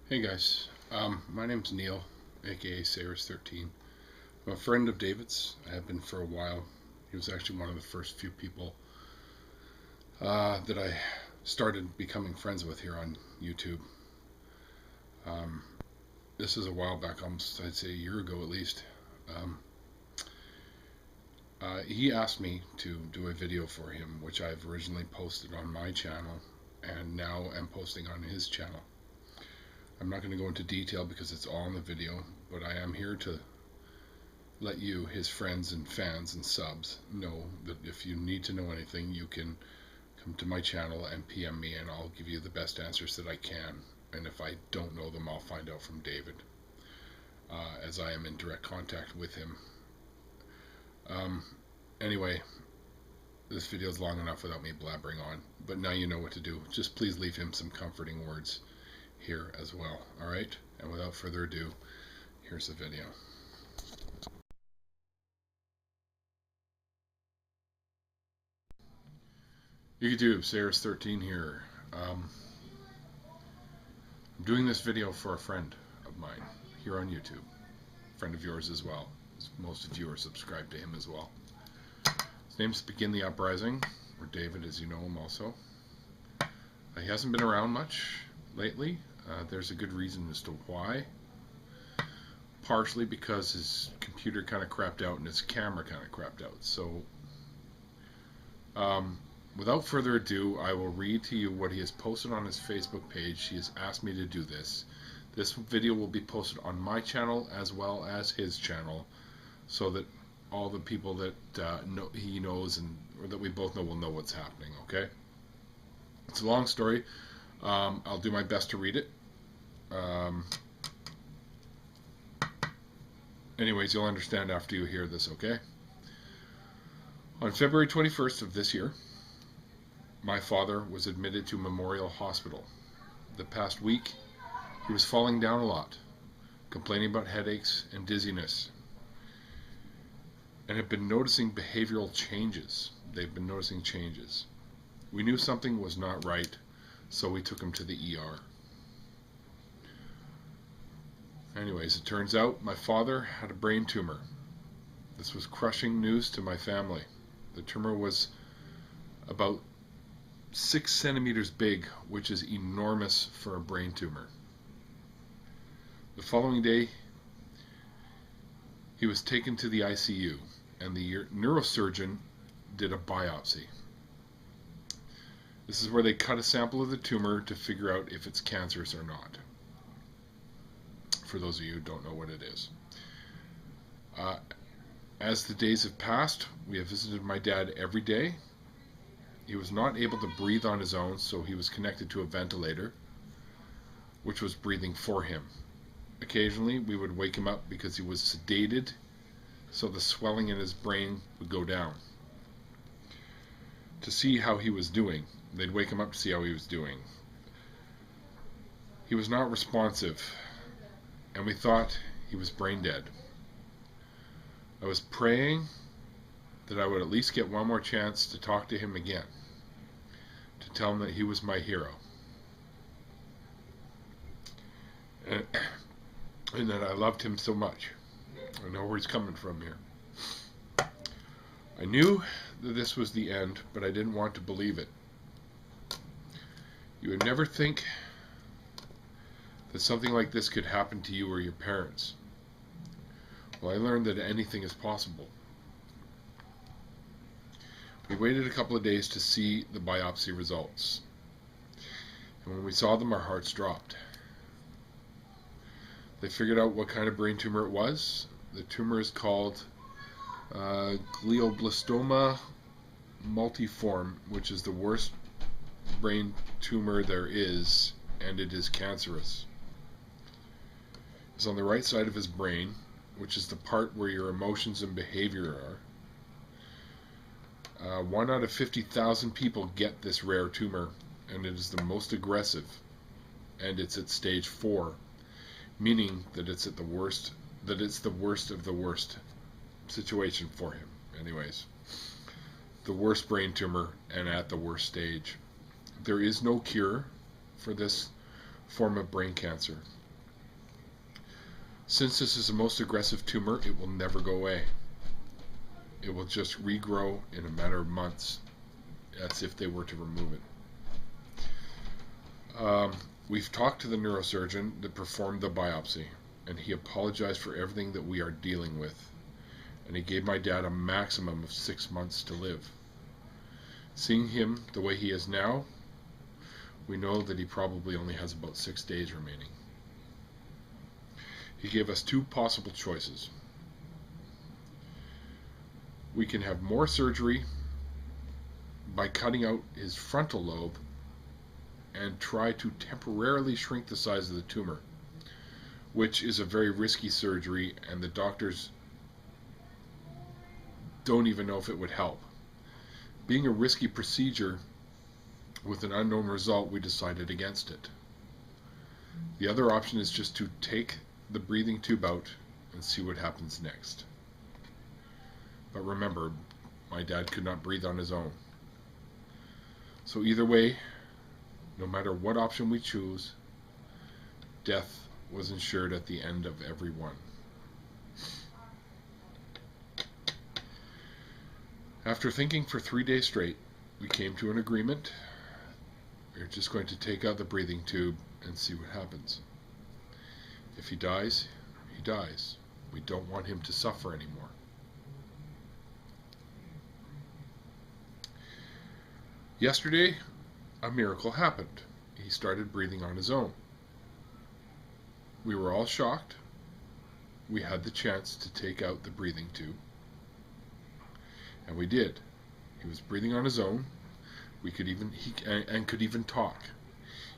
Hey guys, my name's Neil, aka Sayers13. I'm a friend of David's. I have been for a while. He was actually one of the first few people that I started becoming friends with here on YouTube. Um, this is a while back, almost I'd say a year ago at least. Um, he asked me to do a video for him, which I've originally posted on my channel and now am posting on his channel. I'm not going to go into detail because it's all in the video, but I am here to let you, his friends and fans and subs, know that if you need to know anything, you can come to my channel and PM me, and I'll give you the best answers that I can. And if I don't know them, I'll find out from David, as I am in direct contact with him. Anyway, this video is long enough without me blabbering on, but now you know what to do. Just please leave him some comforting words here as well, alright? And without further ado, here's the video. YouTube, Sayers13 here. I'm doing this video for a friend of mine here on YouTube. Friend of yours as well. Most of you are subscribed to him as well. His name's BeginTheUprising, or David as you know him also. He hasn't been around much lately. There's a good reason as to why. Partially because his computer kind of crapped out and his camera kind of crapped out. So, without further ado, I will read to you what he has posted on his Facebook page. He has asked me to do this. This video will be posted on my channel as well as his channel, so that all the people that he knows or that we both know will know what's happening, okay? It's a long story. I'll do my best to read it. Anyways, you'll understand after you hear this, okay? On February 21st of this year, my father was admitted to Memorial Hospital. The past week, he was falling down a lot, complaining about headaches and dizziness, and have been noticing behavioral changes. They've been noticing changes. We knew something was not right, so we took him to the ER. Anyways, it turns out my father had a brain tumor. This was crushing news to my family. The tumor was about 6 centimeters big, which is enormous for a brain tumor. The following day, he was taken to the ICU, and the neurosurgeon did a biopsy. This is where they cut a sample of the tumor to figure out if it's cancerous or not. For those of you who don't know what it is. As the days have passed, we have visited my dad every day. He was not able to breathe on his own, so he was connected to a ventilator, which was breathing for him. Occasionally, we would wake him up because he was sedated, so the swelling in his brain would go down. To see how he was doing. They'd wake him up to see how he was doing. He was not responsive, and we thought he was brain dead. I was praying that I would at least get one more chance to talk to him again, to tell him that he was my hero, and that I loved him so much. I know where he's coming from here. I knew that this was the end, but I didn't want to believe it. You would never think that something like this could happen to you or your parents. Well, I learned that anything is possible. We waited a couple of days to see the biopsy results. And when we saw them, our hearts dropped. They figured out what kind of brain tumor it was. The tumor is called glioblastoma multiforme, which is the worst brain tumor there is, and it is cancerous. It's on the right side of his brain, which is the part where your emotions and behavior are. 1 out of 50,000 people get this rare tumor, and it is the most aggressive, and it's at stage 4, meaning that it's at the worst, that it's the worst of the worst situation for him. Anyways, the worst brain tumor and at the worst stage. There is no cure for this form of brain cancer. Since this is the most aggressive tumor, it will never go away. It will just regrow in a matter of months, as if they were to remove it. We've talked to the neurosurgeon that performed the biopsy, and he apologized for everything that we are dealing with, and he gave my dad a maximum of 6 months to live. Seeing him the way he is now, we know that he probably only has about 6 days remaining. He gave us 2 possible choices. We can have more surgery by cutting out his frontal lobe and try to temporarily shrink the size of the tumor, which is a very risky surgery, and the doctors don't even know if it would help. Being a risky procedure with an unknown result, we decided against it. The other option is just to take the breathing tube out and see what happens next. But remember, my dad could not breathe on his own. So either way, no matter what option we choose, death was ensured at the end of every one. After thinking for 3 days straight, we came to an agreement. We're just going to take out the breathing tube and see what happens. If he dies, he dies. We don't want him to suffer anymore. Yesterday, a miracle happened. He started breathing on his own. We were all shocked. We had the chance to take out the breathing tube, and we did. He was breathing on his own. He could even talk,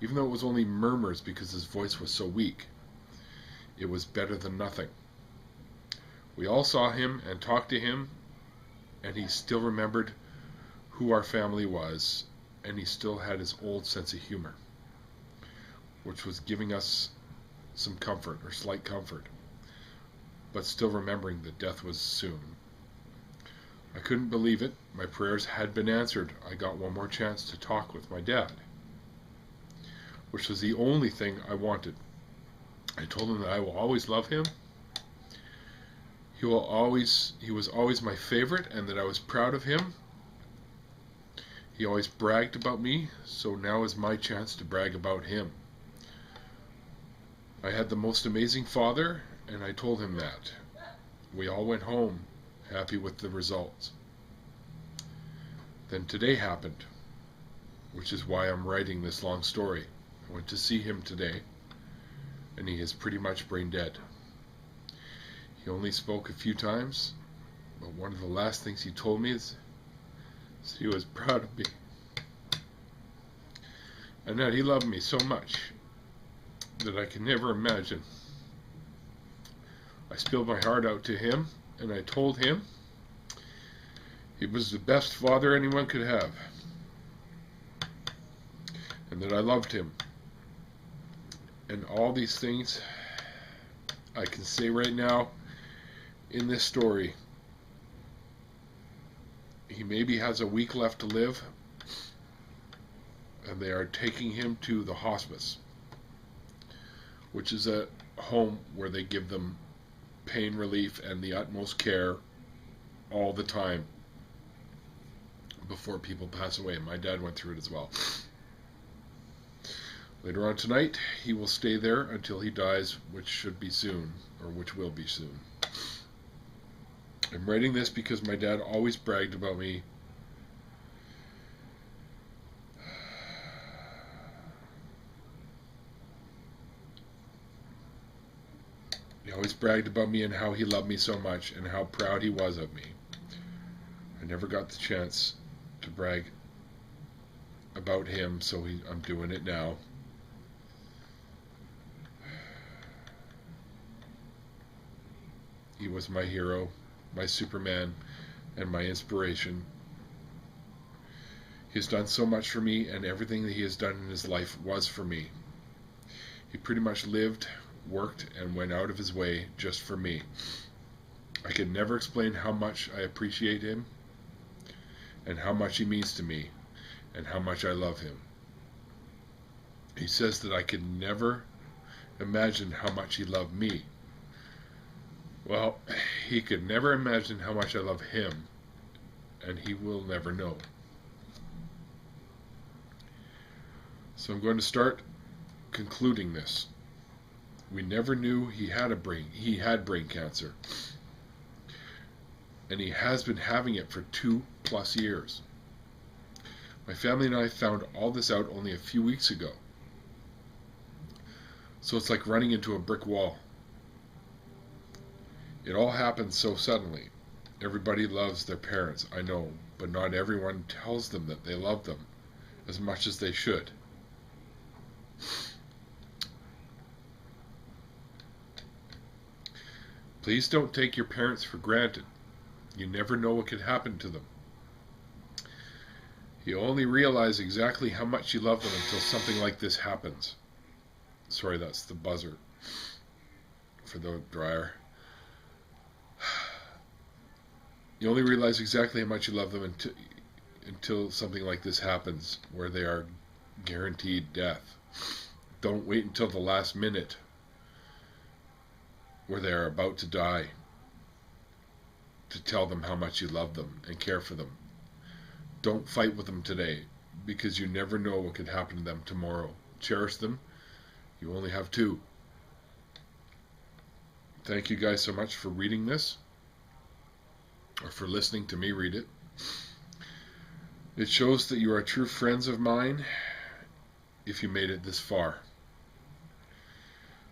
even though it was only murmurs because his voice was so weak. It was better than nothing. We all saw him and talked to him, and he still remembered who our family was, and he still had his old sense of humor, which was giving us some comfort, or slight comfort, but still remembering that death was soon. I couldn't believe it. My prayers had been answered. I got one more chance to talk with my dad, which was the only thing I wanted. I told him that I will always love him. He was always my favorite, and that I was proud of him. He always bragged about me, so now is my chance to brag about him. I had the most amazing father, and I told him that. We all went home, happy with the results. Then today happened, which is why I'm writing this long story. I went to see him today, and he is pretty much brain dead. He only spoke a few times, but one of the last things he told me is he was proud of me, and that he loved me so much that I can never imagine. I spilled my heart out to him, and I told him he was the best father anyone could have, and that I loved him. And all these things I can say right now in this story. He maybe has a week left to live, and they are taking him to the hospice, which is a home where they give them pain relief and the utmost care all the time before people pass away. My dad went through it as well. Later on tonight, he will stay there until he dies, which should be soon, or which will be soon. I'm writing this because my dad always bragged about me. He always bragged about me and how he loved me so much and how proud he was of me. I never got the chance to brag about him, so I'm doing it now. He was my hero, my Superman, and my inspiration. He has done so much for me, and everything that he has done in his life was for me. He pretty much lived, worked, and went out of his way just for me. I can never explain how much I appreciate him, and how much he means to me, and how much I love him. He says that I could never imagine how much he loved me. Well, he could never imagine how much I love him, and he will never know. So I'm going to start concluding this. We never knew he had brain cancer. And he has been having it for 2+ years. My family and I found all this out only a few weeks ago. So it's like running into a brick wall. It all happened so suddenly. Everybody loves their parents, I know, but not everyone tells them that they love them as much as they should. Please don't take your parents for granted. You never know what could happen to them. You only realize exactly how much you love them until something like this happens. Sorry, that's the buzzer for the dryer. You only realize exactly how much you love them until something like this happens, where they are guaranteed death. Don't wait until the last minute, where they are about to die, to tell them how much you love them and care for them. Don't fight with them today, because you never know what could happen to them tomorrow. Cherish them. You only have 2. Thank you guys so much for reading this, or for listening to me read it. It shows that you are true friends of mine if you made it this far.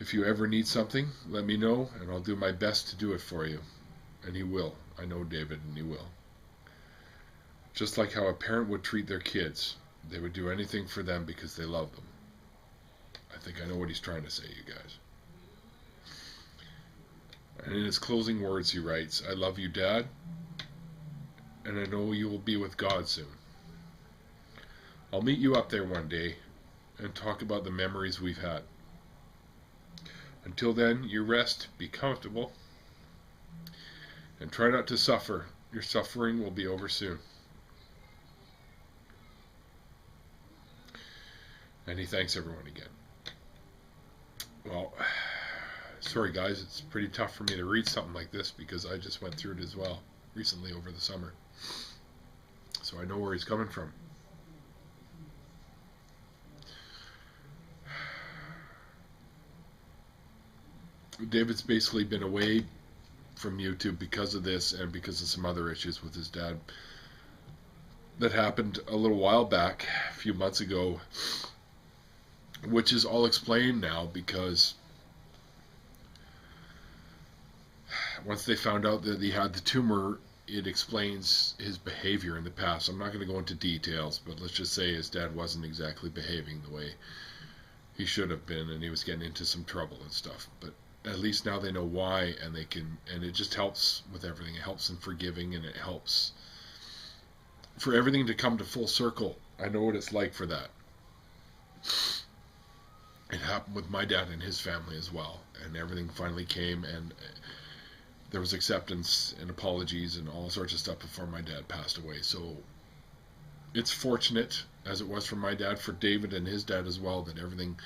If you ever need something, let me know, and I'll do my best to do it for you. And he will. I know David, and he will. Just like how a parent would treat their kids. They would do anything for them because they love them. I think I know what he's trying to say, you guys. And in his closing words he writes, I love you, Dad, and I know you will be with God soon. I'll meet you up there one day and talk about the memories we've had. Until then, you rest, be comfortable, and try not to suffer. Your suffering will be over soon. And he thanks everyone again. Well, sorry guys, it's pretty tough for me to read something like this because I just went through it as well recently over the summer. So I know where he's coming from. David's basically been away from YouTube because of this and because of some other issues with his dad that happened a little while back, a few months ago, which is all explained now because once they found out that he had the tumor, it explains his behavior in the past. I'm not going to go into details, but let's just say his dad wasn't exactly behaving the way he should have been, and he was getting into some trouble and stuff. But at least now they know why, and they can, and it just helps with everything. It helps in forgiving, and it helps for everything to come to full circle. I know what it's like for that. It happened with my dad and his family as well, and everything finally came, and there was acceptance and apologies and all sorts of stuff before my dad passed away. So it's fortunate, as it was for my dad, for David and his dad as well, that everything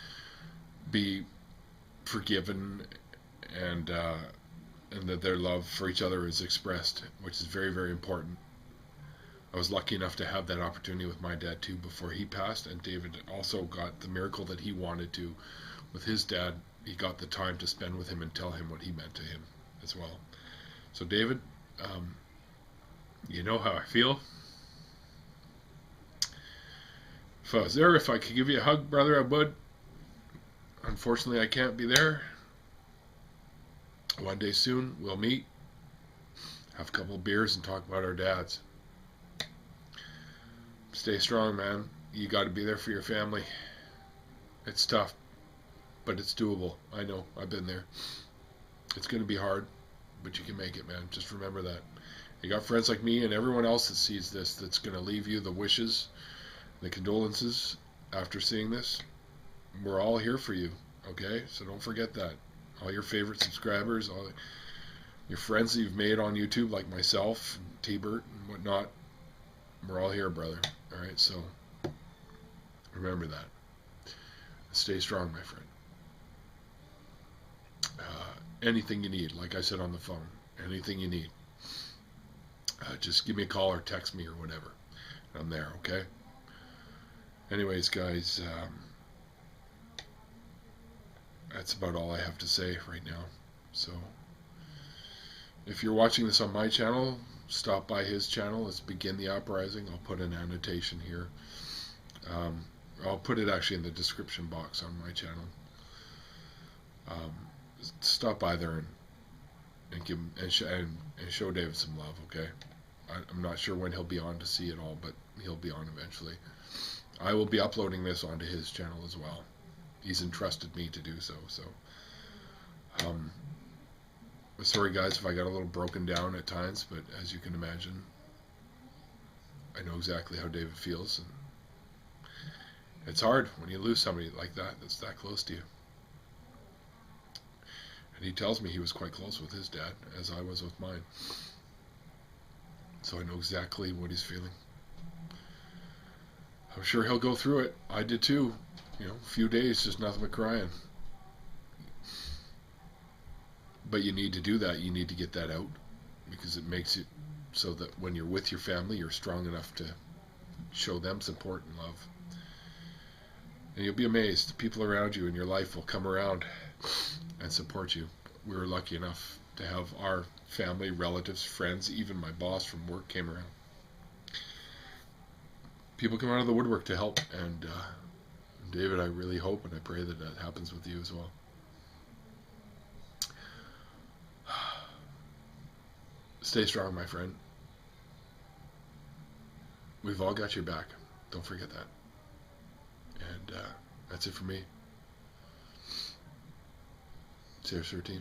be forgiven and that their love for each other is expressed, which is very, very important. I was lucky enough to have that opportunity with my dad too before he passed, and David also got the miracle that he wanted to with his dad. He got the time to spend with him and tell him what he meant to him as well. So David, you know how I feel. If I was there, if I could give you a hug, brother, I would. Unfortunately, I can't be there. One day soon, we'll meet, have a couple of beers, and talk about our dads. Stay strong, man. You got to be there for your family. It's tough, but it's doable. I know. I've been there. It's going to be hard, but you can make it, man. Just remember that. You got friends like me and everyone else that sees this that's going to leave you the wishes, the condolences after seeing this. We're all here for you, okay? So don't forget that. All your favorite subscribers, all your friends that you've made on YouTube, like myself, T-Bert, and whatnot, we're all here, brother. All right, so remember that. stay strong, my friend. Anything you need, like I said on the phone, anything you need, just give me a call or text me or whatever. I'm there, okay? Anyways, guys, that's about all I have to say right now. So, if you're watching this on my channel, stop by his channel. Let's Begin the Uprising. I'll put an annotation here. I'll put it actually in the description box on my channel. Stop by there and give him, and show David some love, okay? I'm not sure when he'll be on to see it all, but he'll be on eventually. I will be uploading this onto his channel as well. He's entrusted me to do so. So, sorry guys if I got a little broken down at times, but as you can imagine, I know exactly how David feels, and it's hard when you lose somebody like that that's that close to you. And he tells me he was quite close with his dad, as I was with mine. So I know exactly what he's feeling. I'm sure he'll go through it. I did too. You know, a few days, just nothing but crying. But you need to do that. You need to get that out, because it makes it so that when you're with your family, you're strong enough to show them support and love. And you'll be amazed. The people around you in your life will come around and support you. We were lucky enough to have our family, relatives, friends, even my boss from work came around. People come out of the woodwork to help, and David, I really hope and I pray that that happens with you as well. Stay strong, my friend. We've all got your back. Don't forget that. And that's it for me. Cheers, 13.